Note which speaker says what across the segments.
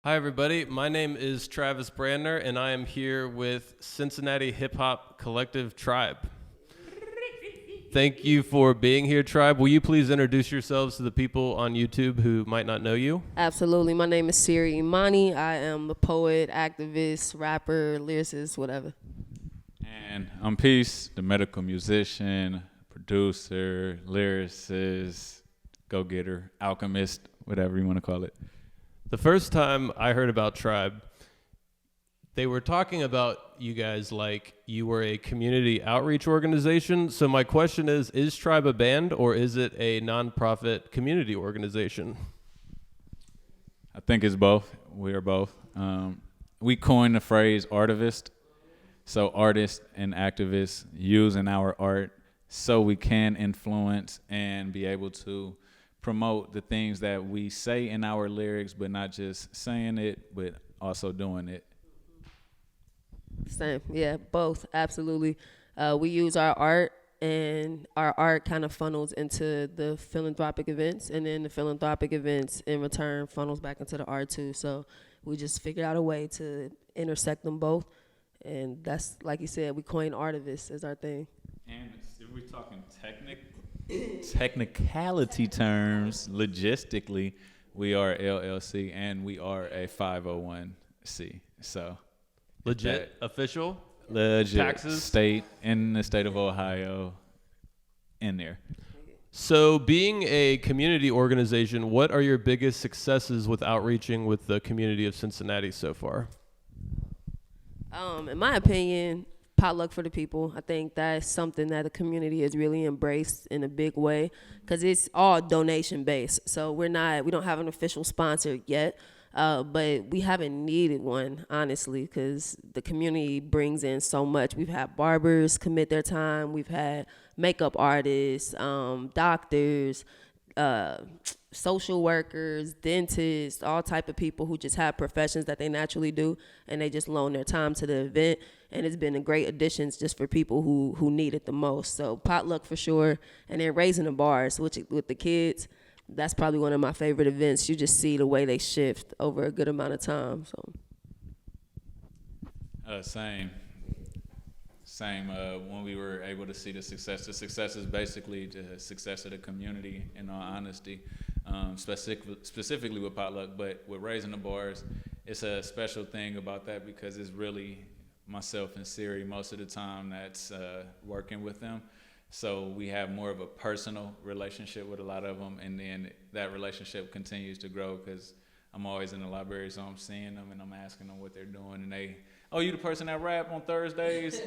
Speaker 1: Hi, everybody. My name is Travis Brandner, and I am here with Cincinnati hip hop collective Triibe. Thank you for being here, Triibe. Will you please introduce yourselves to the people on YouTube who might not know you?
Speaker 2: Absolutely. My name is Cincinnati. I am a poet, activist, rapper, lyricist, whatever.
Speaker 3: And I'm Peace, the medical musician, producer, lyricist, go-getter, alchemist, whatever you want to call it.
Speaker 1: The first time I heard about Triibe, they were talking about you guys like you were a community outreach organization. So my question is Triibe a band or is it a nonprofit community organization?
Speaker 3: I think it's both. We are both. We coined the phrase artivist. So artists and activists using our art so we can influence and be able to promote the things that we say in our lyrics, but not just saying it, but also doing it.
Speaker 2: Same. Yeah, both. Absolutely. We use our art, and our art kind of funnels into the philanthropic events, and then the philanthropic events in return funnels back into the art too. So we just figured out a way to intersect them both. And that's, like you said, we coined artivists as our thing.
Speaker 3: And if we're talking technicality terms, logistically, we are LLC and we are a 501c. So
Speaker 1: Legit, official,
Speaker 3: legit,
Speaker 1: taxes,
Speaker 3: state in the state of Ohio, in there.
Speaker 1: So being a community organization, what are your biggest successes with outreaching with the community of Cincinnati so far?
Speaker 2: In my opinion, potluck for the people. I think that's something that the community has really embraced in a big way because it's all donation based. So we don't have an official sponsor yet, but we haven't needed one, honestly, because the community brings in so much. We've had barbers commit their time. We've had makeup artists, doctors, social workers, dentists, all type of people who just have professions that they naturally do, and they just loan their time to the event. And it's been a great addition just for people who need it the most. So potluck for sure, and then raising the bars, which with the kids, that's probably one of my favorite events. You just see the way they shift over a good amount of time. So
Speaker 3: Same. When we were able to see the success is basically the success of the community, in all honesty, specifically with potluck. But with raising the bars, it's a special thing about that because it's really myself and Siri most of the time that's working with them. So we have more of a personal relationship with a lot of them, and then that relationship continues to grow because I'm always in the library, so I'm seeing them and I'm asking them what they're doing, and they, oh, you the person that rap on Thursdays?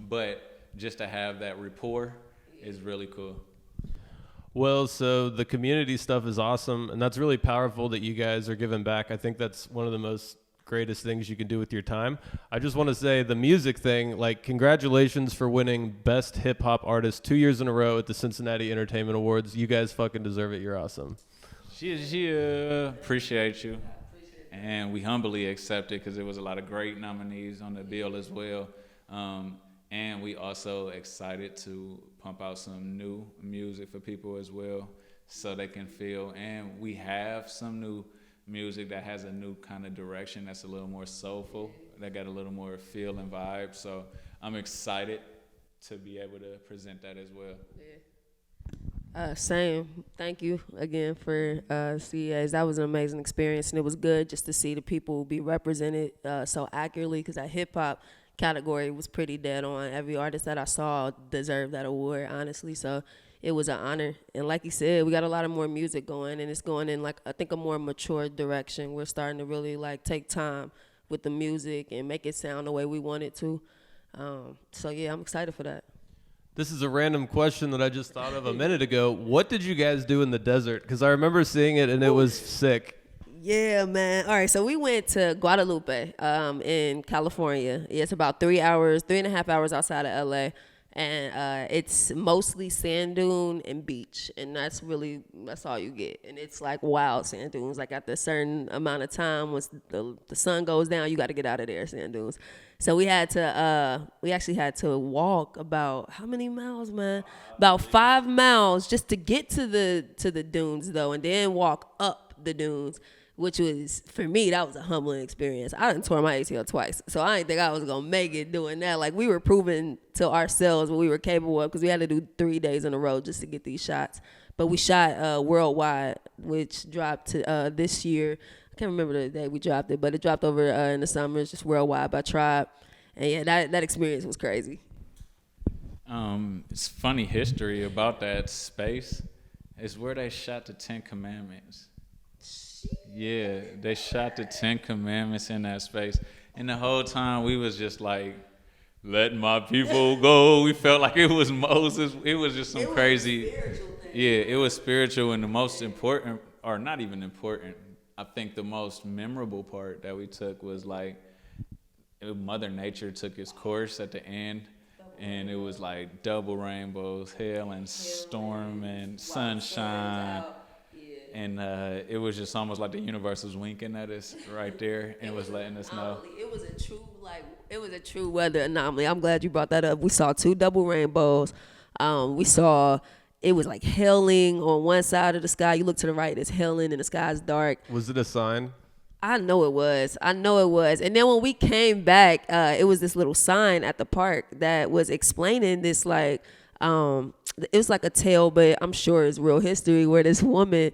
Speaker 3: But just to have that rapport is really cool.
Speaker 1: Well, so the community stuff is awesome, and that's really powerful that you guys are giving back. I think that's one of the most greatest things you can do with your time. I just want to say the music thing, like, congratulations for winning Best Hip Hop Artist 2 years in a row at the Cincinnati Entertainment Awards. You guys fucking deserve it. You're awesome.
Speaker 3: Yeah. Appreciate you. And we humbly accept it because there was a lot of great nominees on the bill as well. And we also excited to pump out some new music for people as well so they can feel. And we have some new music that has a new kind of direction that's a little more soulful, that got a little more feel and vibe. So I'm excited to be able to present that as well.
Speaker 2: Same. Thank you again for CEAs. That was an amazing experience, and it was good just to see the people be represented so accurately because that hip-hop category was pretty dead on. Every artist that I saw deserved that award, honestly. So it was an honor. And like you said, we got a lot of more music going, and it's going in, like, I think a more mature direction. We're starting to really, like, take time with the music and make it sound the way we want it to. So, yeah, I'm excited for that.
Speaker 1: This is a random question that I just thought of a minute ago. What did you guys do in the desert? Because I remember seeing it, and it was sick.
Speaker 2: Yeah, man. All right, so we went to Guadalupe in California. It's about 3.5 hours outside of LA. And it's mostly sand dune and beach, and that's all you get. And it's like wild sand dunes. Like after a certain amount of time, once the sun goes down, you got to get out of there, sand dunes. So we actually had to walk about how many miles, man? About 5 miles just to get to the dunes though, and then walk up the dunes, which was, for me, that was a humbling experience. I done tore my ACL twice, so I didn't think I was going to make it doing that. Like, we were proving to ourselves what we were capable of because we had to do 3 days in a row just to get these shots. But we shot Worldwide, which dropped to, this year. I can't remember the day we dropped it, but it dropped over in the summer. It's just Worldwide by Triiibe. And, yeah, that experience was crazy.
Speaker 3: It's funny history about that space. It's where they shot the 10 Commandments. Yeah, they shot the 10 Commandments in that space. And the whole time we was just like, let my people go. We felt like it was Moses. It was just some crazy. Yeah, it was spiritual, and the most important, or not even important, I think the most memorable part that we took was like, Mother Nature took its course at the end. And it was like double rainbows, hail and storm and sunshine. And it was just almost like the universe was winking at us right there and was letting us know.
Speaker 2: It was a true weather anomaly. I'm glad you brought that up. We saw 2 double rainbows. We saw, it was like hailing on one side of the sky. You look to the right, it's hailing and the sky's dark.
Speaker 1: Was it a sign?
Speaker 2: I know it was. And then when we came back, it was this little sign at the park that was explaining this, like, it was like a tale, but I'm sure it's real history, where this woman,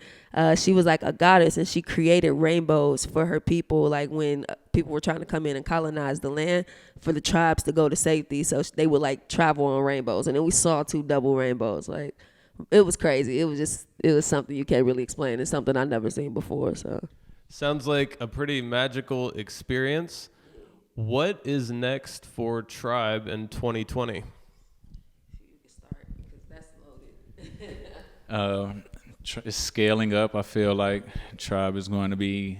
Speaker 2: she was like a goddess, and she created rainbows for her people, like when people were trying to come in and colonize the land, for the tribes to go to safety. So they would like travel on rainbows. And then we saw 2 double rainbows. Like, it was crazy. It was something you can't really explain. It's something I've never seen before. So
Speaker 1: Sounds like a pretty magical experience. What is next for Triiibe in 2020?
Speaker 2: you can start because that's loaded.
Speaker 3: It's scaling up. I feel like Triiibe is going to be,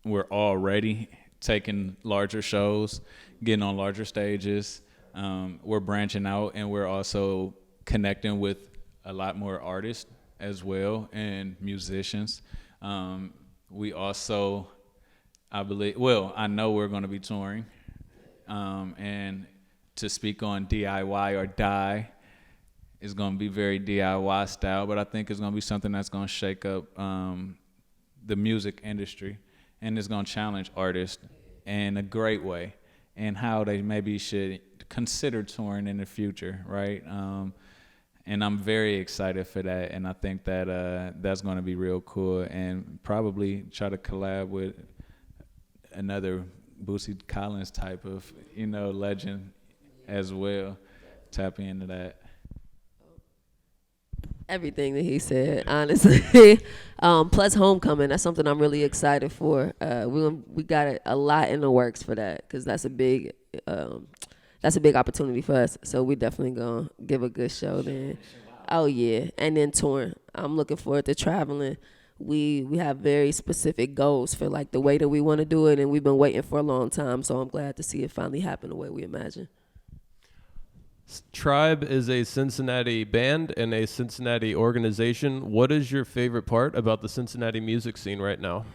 Speaker 3: we're already taking larger shows, getting on larger stages. We're branching out, and we're also connecting with a lot more artists as well and musicians. We also, I know we're going to be touring. And to speak on DIY or die, it's going to be very DIY style, but I think it's going to be something that's going to shake up the music industry, and it's going to challenge artists in a great way, and how they maybe should consider touring in the future, right? And I'm very excited for that, and I think that that's going to be real cool, and probably try to collab with another Boosie Collins type of, legend as well. Tap into that.
Speaker 2: Everything that he said, honestly. Plus Homecoming, that's something I'm really excited for. We got a lot in the works for that, because that's a big opportunity for us. So we definitely gonna give a good show then. Oh yeah, and then touring. I'm looking forward to traveling. We have very specific goals for like the way that we want to do it, and we've been waiting for a long time. So I'm glad to see it finally happen the way we imagine.
Speaker 1: Triiibe is a Cincinnati band and a Cincinnati organization. What is your favorite part about the Cincinnati music scene right now?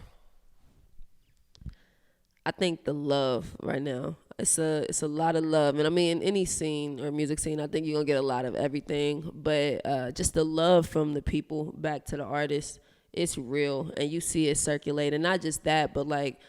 Speaker 2: I think the love right now. It's a lot of love. And I mean, in any scene or music scene, I think you're going to get a lot of everything. But just the love from the people back to the artists, it's real. And you see it circulate. And not just that, but like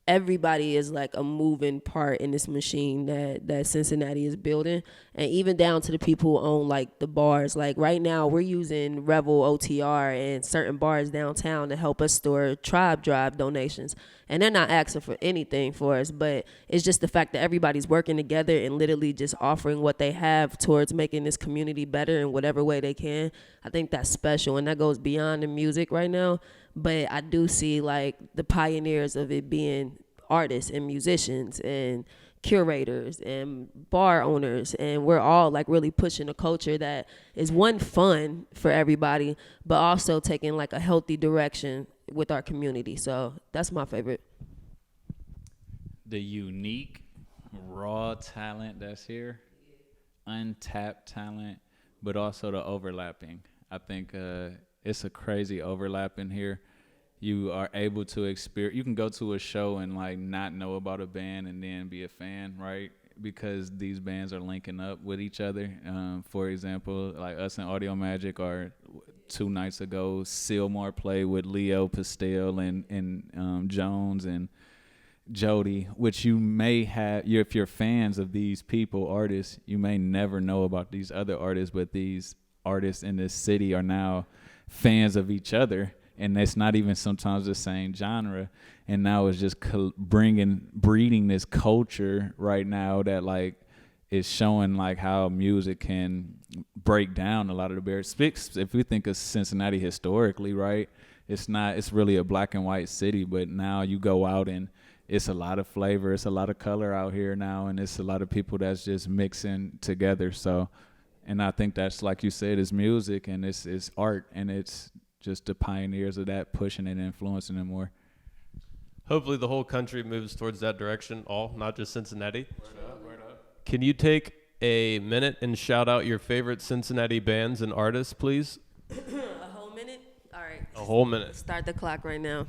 Speaker 2: everybody is like a moving part in this machine that Cincinnati is building. And even down to the people who own like the bars. Like right now we're using Revel OTR and certain bars downtown to help us store Triiibe Drive donations. And they're not asking for anything for us, but it's just the fact that everybody's working together and literally just offering what they have towards making this community better in whatever way they can. I think that's special, and that goes beyond the music right now. But I do see like the pioneers of it being artists and musicians and curators and bar owners, and we're all like really pushing a culture that is one, fun for everybody, but also taking like a healthy direction with our community. So that's my favorite.
Speaker 3: The unique raw talent that's here, untapped talent, but also the overlapping. I think it's a crazy overlap in here. You are able to experience, you can go to a show and like not know about a band and then be a fan, right? Because these bands are linking up with each other. For example, like us and Audio Magic are 2 nights ago, Sylmar played with Leo Pastel and Jones and Jody, which you may have, if you're fans of these people, artists, you may never know about these other artists, but these artists in this city are now fans of each other, and it's not even sometimes the same genre, and now it's just breeding this culture right now that like is showing like how music can break down a lot of the barriers. If we think of Cincinnati historically, right, it's really a black and white city, but now you go out and it's a lot of flavor, it's a lot of color out here now, and it's a lot of people that's just mixing together. So, and I think that's, like you said, is music, and it's art, and it's just the pioneers of that pushing it and influencing it more.
Speaker 1: Hopefully the whole country moves towards that direction, not just Cincinnati.
Speaker 3: Word up.
Speaker 1: Can you take a minute and shout out your favorite Cincinnati bands and artists, please?
Speaker 2: A whole minute? All right.
Speaker 1: A whole minute.
Speaker 2: Start the clock right now.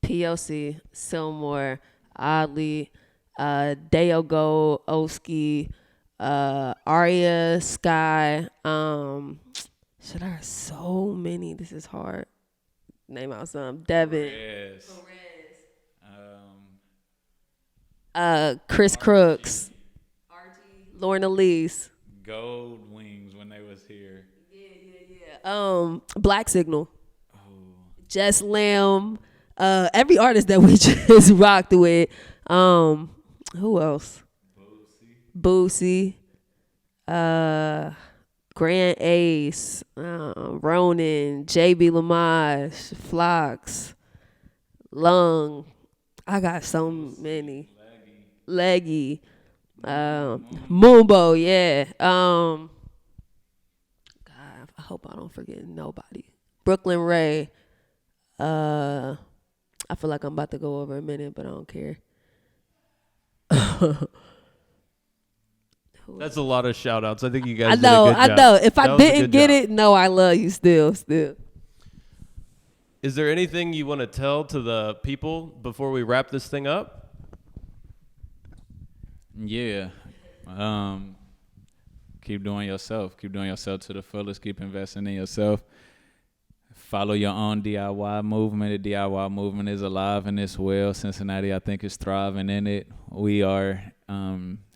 Speaker 2: POC, Sylmar, Oddly, Dayogo, Oski, Aria, Sky. Should I have so many? This is hard. Name out some. Devin.
Speaker 3: Yes.
Speaker 2: Chris Crooks. Lorna Lee's.
Speaker 3: Gold Wings when they was here.
Speaker 2: Yeah. Black Signal. Oh. Jess Lamb. Every artist that we just rocked with. Who else? Boosie. Grand Ace. Ronan. JB Lamage. Flox. Lung. I got so many. Leggy. Moombo, yeah. God, I hope I don't forget nobody. Brooklyn Ray. I feel like I'm about to go over a minute, but I don't care.
Speaker 1: That's a lot of shout outs. I think you guys
Speaker 2: I know.
Speaker 1: did a good job.
Speaker 2: I know. If
Speaker 1: That
Speaker 2: I
Speaker 1: was a
Speaker 2: didn't
Speaker 1: good
Speaker 2: get
Speaker 1: job.
Speaker 2: it, no, I love you still.
Speaker 1: Is there anything you want to tell to the people before we wrap this thing up?
Speaker 3: Yeah. Keep doing yourself. Keep doing yourself to the fullest. Keep investing in yourself. Follow your own DIY movement. The DIY movement is alive and it's well. Cincinnati, I think, is thriving in it. We are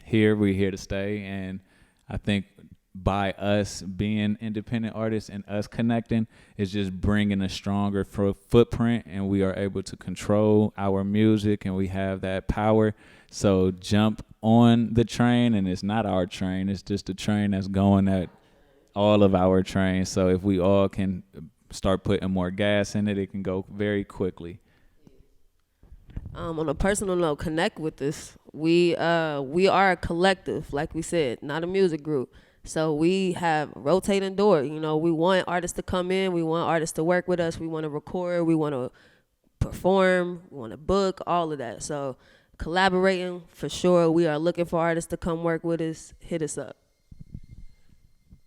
Speaker 3: here. We're here to stay. And I think by us being independent artists and us connecting is just bringing a stronger footprint, and we are able to control our music, and we have that power. So jump on the train, and it's not our train. It's just a train that's going at all of our trains. So if we all can start putting more gas in it, it can go very quickly.
Speaker 2: On a personal note, connect with us. We are a collective, like we said, not a music group. So we have rotating door. You know, we want artists to come in. We want artists to work with us. We want to record. We want to perform. We want to book, all of that. So collaborating for sure. We are looking for artists to come work with us. Hit us up.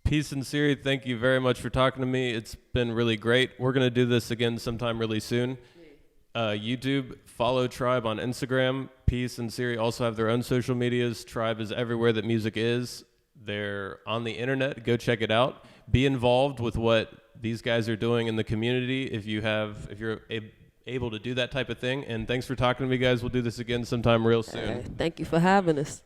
Speaker 1: Peace and Siri, thank you very much for talking to me. It's been really great. We're going to do this again sometime really soon. YouTube, follow Triiibe on Instagram. Peace and Siri also have their own social medias. Triiibe is everywhere that music is. They're on the internet. Go check it out. Be involved with what these guys are doing in the community if you're able to do that type of thing. And thanks for talking to me, guys. We'll do this again sometime real soon.
Speaker 2: Thank you for having us.